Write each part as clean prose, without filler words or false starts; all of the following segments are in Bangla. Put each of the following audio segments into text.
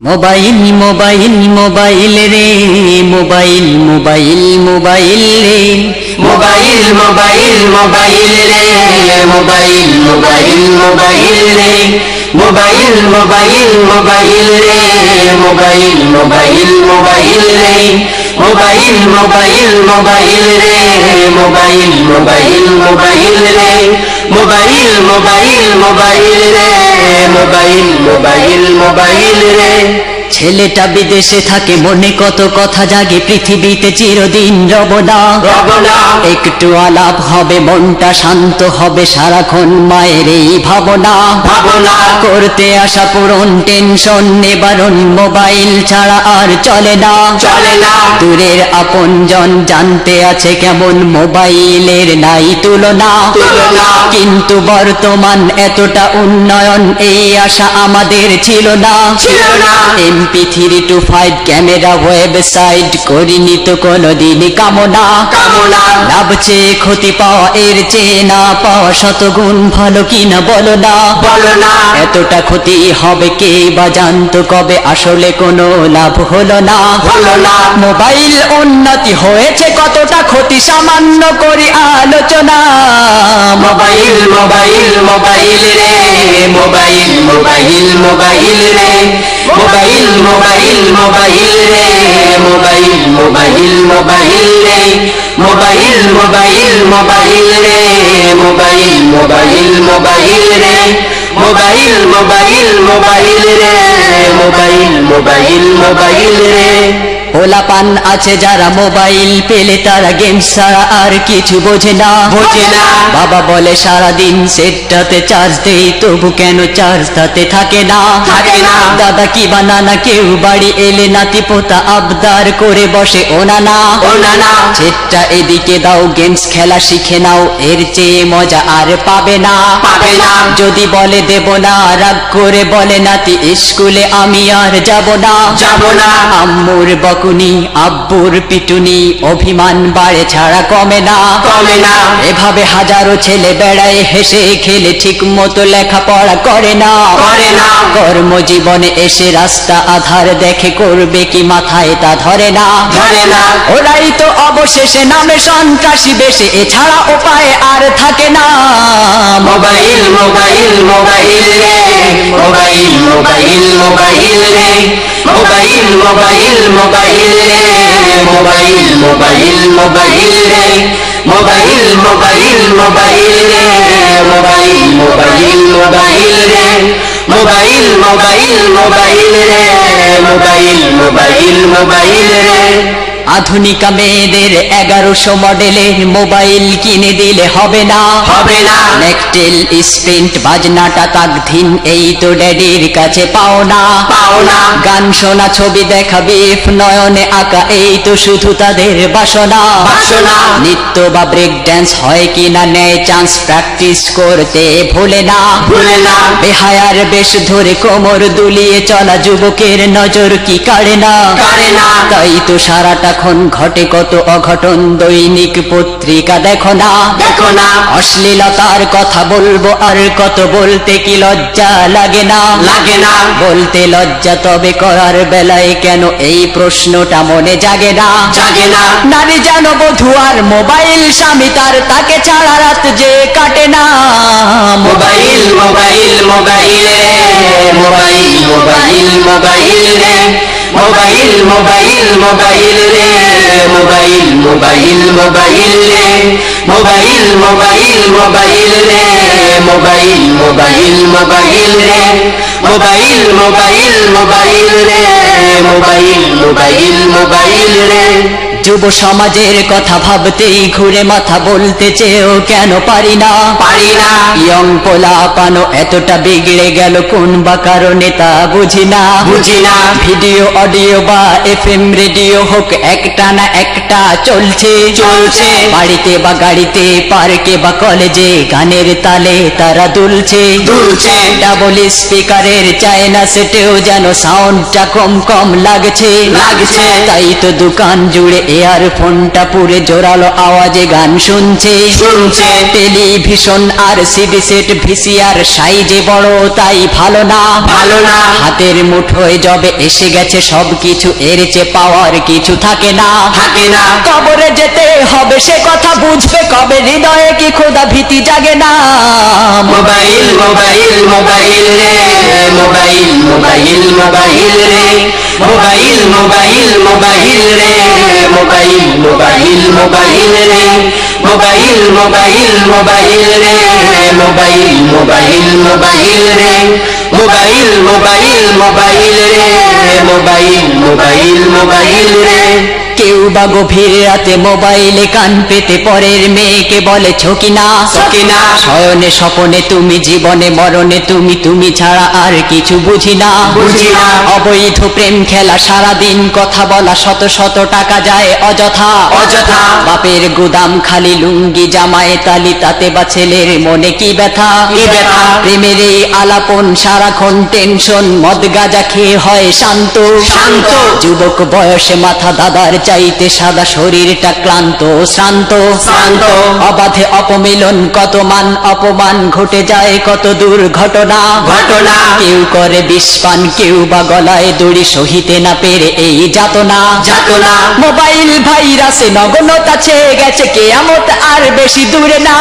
মোবাইল মোবাইল মোবাইল রে মোবাইল মোবাইল মোবাইল রে মোবাইল মোবাইল মোবাইল রে মোবাইল মোবাইল মোবাইল রে মোবাইল মোবাইল মোবাইল রে মোবাইল মোবাইল মোবাইল রে মোবাইল মোবাইল মোবাইল রে মোবাইল মোবাইল মোবাইল রে মোবাইল মোবাইল মোবাইল রে মোবাইল মোবাইল মোবাইল রে। ছেলেটা বিদেশে থাকে, মনে কত কথা জাগে, পৃথিবীতে চিরদিন রব না। একটু আলাপ হবে, মনটা শান্ত হবে, সারাক্ষণ মায়ের এই ভাবনা করতে আসা পূরণ, টেনশন নিবারণ, মোবাইল ছাড়া আর চলে না। দূরের আপনজন জানতে আছে কেমন, মোবাইলের নাই তুলনা। কিন্তু বর্তমান এতটা উন্নয়ন, এই আশা আমাদের ছিল না। MP3 to 5 ক্যামেরা ওয়েবসাইট, করিনি তো কোনোদিন কামনা। লাভ চেয়ে ক্ষতি পাওয়া, এর চেয়ে না পাওয়া শতগুণ ভালো কিনা বলো না। এতটা ক্ষতি হবে কে বা জানতো কবে, আসলে কোনো লাভ হলো না। মোবাইল উন্নতি হয়েছে কতটা, ক্ষতি সামান্য করি আলোচনা। মোবাইল মোবাইল মোবাইল রে মোবাইল মোবাইল মোবাইল রে মোবাইল মোবাইল মোবাইল রে মোবাইল মোবাইল মোবাইল রে মোবাইল মোবাইল মোবাইল রে মোবাইল মোবাইল মোবাইল রে মোবাইল মোবাইল মোবাইল রে মোবাইল মোবাইল মোবাইল রে। পোলাপান আছে যারা, মোবাইল পেলে তারা গেম ছাড়া আর কিছু বোঝে না। বাবা বলে সারাদিন সেটটাতে চার্জ দেই, তবু কেন চার্জ তাতে থাকে না। দাদা কি বা নানা কেউ বাড়ি এলে নাতি পোতা আবদার করে বসে ওনানা। সেটটা এদিকে দাও, গেমস খেলা শিখে নাও, এর চেয়ে মজা আর পাবে না। যদি বলে দেব না, রাগ করে বলে নাতি স্কুলে আমি আর যাব না। আম্মুর বকুনি, আব্বুর পিটুনি, অভিমান বাড়ে ছাড়া কমে না। এভাবে হাজারো ছেলে বেড়ায় হেসে খেলে, ঠিক মতো লেখাপড়া করে না। কর্মজীবনে এসে রাস্তা আধার দেখে, করবে কি মাথায় তা ধরে না। ওরাই তো অবশেষে নামে সন্ত্রাসী বেশে, এছাড়া উপায় আর থাকে না। মোবাইল মোবাইল মোবাইল রে মোবাইল মোবাইল মোবাইল রে মোবাইল মোবাইল মোবাইল রে মোবাইল মোবাইল মোবাইল রে মোবাইল মোবাইল মোবাইল রে মোবাইল মোবাইল মোবাইল রে মোবাইল মোবাইল মোবাইল রে মোবাইল মোবাইল মোবাইল রে। আধুনিকা মেয়েদের 1100 মডেলের মোবাইল কিনে দিলে হবে না। নেকটেল স্প্রিন্ট বাজনাটা তাকধিন, এই তো ড্যাডির কাছে পাও না। গান শোনা, ছবি দেখা, বিফ নয়নে আঁকা, এই তো শুধু তাদের বাসনা। নৃত্য বা ব্রেক ড্যান্স হয় কিনা নেয় চান্স, প্র্যাকটিস করতে ভুলে না। বেহায়ার বেশ ধরে কোমর দুলিয়ে চলা, যুবকের নজর কি কাড়ে না। তাই তো সারাটা এখন ঘটে কত অঘটন, দৈনিক পত্রিকা দেখো না। অশ্লীলতার কথা বলবো আর কত, বলতে কি লজ্জা লাগে না। বলতে লজ্জা, তবে করার বেলায় কেন এই প্রশ্নটা মনে জাগে না। নারী যেন বধূ আর মোবাইল স্বামী তার, তাকে ছাড়া রাত যে কাটে না। মোবাইল মোবাইল মোবাইল রে মোবাইল মোবাইল মোবাইল রে মোবাইল মোবাইল মোবাইল রে মোবাইল মোবাইল মোবাইল রে মোবাইল মোবাইল মোবাইল রে মোবাইল মোবাইল মোবাইল রে মোবাইল মোবাইল মোবাইল রে মোবাইল মোবাইল মোবাইল রে। যুব সমাজের কথা ভাবতেই ঘুরে মাথা, বলতে চেয়েও কেন পারি না। ইয়ং পোলাপানো এতটা বিগড়ে গেল, কোন বা কারণে তা বুঝি না। ভিডিও অডিও বা FM রেডিও হোক, একটা না একটা চলছে। বাড়িতে বা গাড়িতে, পার্কে বা কলেজে, গানের তালে তারা দুলছে। ডাবল স্পিকারের চায়না সেটেও যেন সাউন্ডটা কম কম লাগছে। তাই তো দোকান জুড়ে ইয়ারফোনটা পুরে জোরালো আওয়াজে গান শুনছে টেলিভিশন আর সিডি সেট ভিসিআর সাইজে বড় তাই ভালো না হাতের মুঠোয় যবে এসে গেছে সবকিছু এর চেয়ে পাওয়ার কিছু থাকে না কবরে যেতে হবে সে কথা বুঝবে কবে হৃদয়ে কি খোদা ভীতি জাগে না মোবাইল মোবাইল মোবাইল রে মোবাইল মোবাইল মোবাইল রে মোবাইল মোবাইল মোবাইল রে মোবাইল মোবাইল মোবাইল রে মোবাইল মোবাইল মোবাইল রে মোবাইল মোবাইল মোবাইল রে মোবাইল মোবাইল মোবাইল রে মোবাইল মোবাইল মোবাইল রে কেউ বা গভীর রাতে মোবাইলে কান পেতে পরের মেয়েকে বলে ছকিনা শয়নে স্বপনে তুমি জীবনে মরণে তুমি ছাড়া আর কিছু বুঝি না অবৈধ প্রেম খেলা সারাদিন কথা বলা শত টাকা যায় অযথা বাপের গুদাম খালি লুঙ্গি জামায় তালি তাতে বা ছেলের মনে কি ব্যথা প্রেমের এই আলাপন সারাক্ষণ টেনশন মদ গাঁজা খেয়ে হয় শান্ত যুবক বয়সে মাথা দাদার চাইতে সাদা শরীরটা ক্লান্ত শ্রান্ত অবাধে অপমিলন কত মান অপমান ঘটে যায় কত দুর্ঘটনা কেউ করে বিষপান কেউ বা গলায় দড়ি সহিতে না পেরে এই যাতনা মোবাইল ভাইরাসে নগ্নতা ছেয়ে গেছে কিয়ামত আর বেশি দূরে না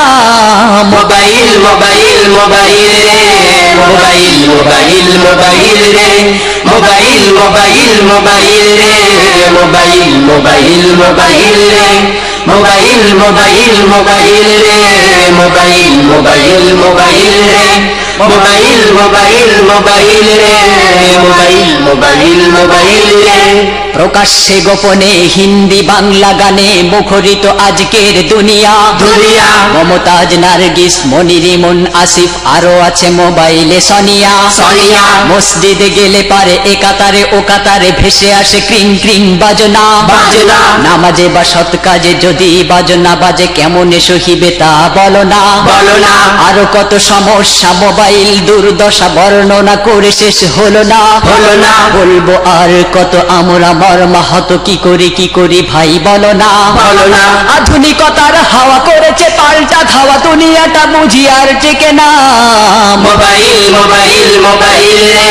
মোবাইল মোবাইল মোবাইল রে মোবাইল মোবাইল মোবাইল রে মোবাইল মোবাইল মোবাইল রে মোবাইল মোবাইল মোবাইল রে মোবাইল মোবাইল মোবাইল রে মোবাইল মোবাইল মোবাইল রে মোবাইল মোবাইল মোবাইল রে মোবাইল মোবাইল মোবাইল রে প্রকাশ্যে গোপনে হিন্দি বাংলা গানে মুখরিত আজকের দুনিয়া মমতাজ নার্গিস মনিরিমন আসিফ আরো আছে মোবাইলে সোনিয়া মসজিদে গেলে পারে একাতারে ও কাতারে ভেসে আসে ক্রিং বাজনা নামাজে বা সৎ কাজে যদি বাজনা বাজে কেমনে সহিবে তা বলো না আরো কত সমস্যা মোবাইল দুর্দশা বর্ণনা করে শেষ হলো না বলবো আর কত আমরা মর্মাহত কি করি ভাই বলো না আধুনিকতার হাওয়া করেছে পাল্টা ধাওয়া দুনিয়াটা বুঝি আর টেকে না মোবাইল মোবাইল মোবাইল রে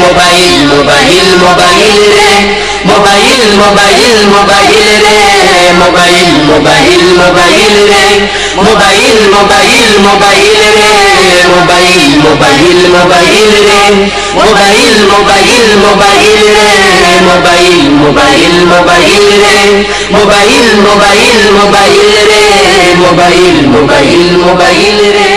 মোবাইল মোবাইল মোবাইল রে মোবাইল মোবাইল মোবাইল রে মোবাইল মোবাইল মোবাইল রে মোবাইল মোবাইল মোবাইল রে মোবাইল মোবাইল মোবাইল রে মোবাইল মোবাইল মোবাইল রে মোবাইল মোবাইল মোবাইল রে মোবাইল মোবাইল মোবাইল রে মোবাইল মোবাইল মোবাইল রে